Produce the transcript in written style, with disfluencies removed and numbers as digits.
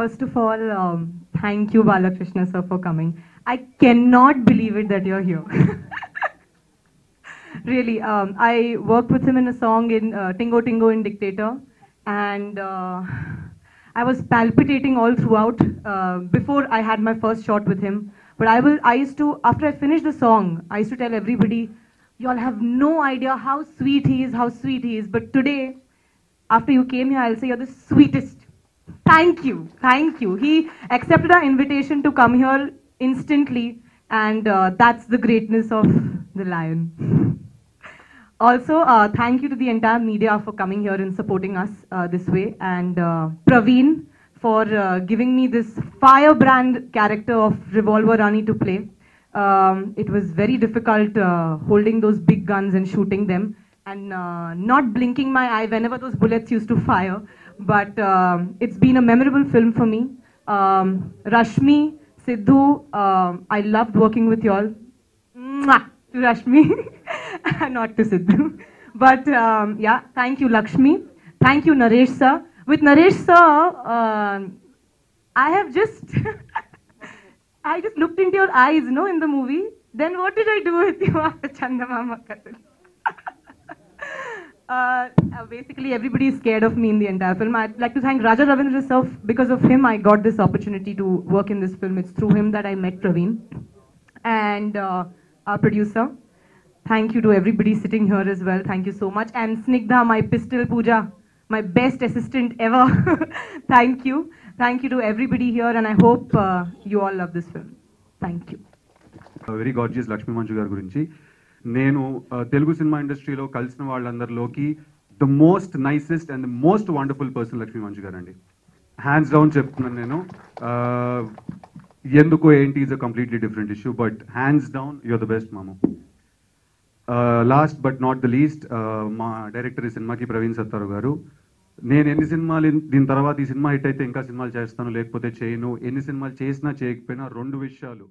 First of all, thank you, Balakrishna sir, for coming. I cannot believe it that you're here. Really, I worked with him in a song in Tingo Tingo in Dictator, and I was palpitating all throughout before I had my first shot with him. But I used to, after I finished the song, I used to tell everybody, y'all have no idea how sweet he is, how sweet he is. But today, after you came here, I'll say you're the sweetest. Thank you, thank you. He accepted our invitation to come here instantly, and that's the greatness of the Lion. Also, thank you to the entire media for coming here and supporting us this way, and Praveen for giving me this firebrand character of Revolver Rani to play. It was very difficult holding those big guns and shooting them, and not blinking my eye whenever those bullets used to fire. But it's been a memorable film for me. Rashmi, Sidhu, I loved working with y'all. Mwah! To Rashmi, not to Sidhu. But yeah, thank you, Lakshmi. Thank you, Naresh sir. With Naresh sir, I have just, I just looked into your eyes, no, in the movie. Then what did I do with you after Chandamama Kathal? Basically, everybody is scared of me in the entire film. I'd like to thank Raja Ravindra sir. Because of him, I got this opportunity to work in this film. It's through him that I met Praveen. And our producer. Thank you to everybody sitting here as well. Thank you so much. And Snigdha, my pistol Pooja, my best assistant ever. Thank you. Thank you to everybody here, and I hope you all love this film. Thank you. Very gorgeous Lakshmi Manju garu gurinchi. నేను Telugu cinema ఇండస్ట్రీలో కలిసిన వాళ్ళందరిలోకి the most nicest and the most wonderful person Lakshmi Manju గారు అండి. Hands down చెప్తున్నాను నేను. ఎందుకో ఏంటి is a completely different issue, but hands down you're the best మాము. Last but not the least, మా డైరెక్టర్ ఈ సినిమాకి ప్రవీణ్ సత్తారు గారు. నేను ఎన్ని సినిమాలు దీని తర్వాత ఈ సినిమా హిట్ అయితే ఇంకా సినిమాలు చేస్తాను, లేకపోతే చేయను. ఎన్ని సినిమాలు చేసినా చేయకపోయినా రెండు విషయాలు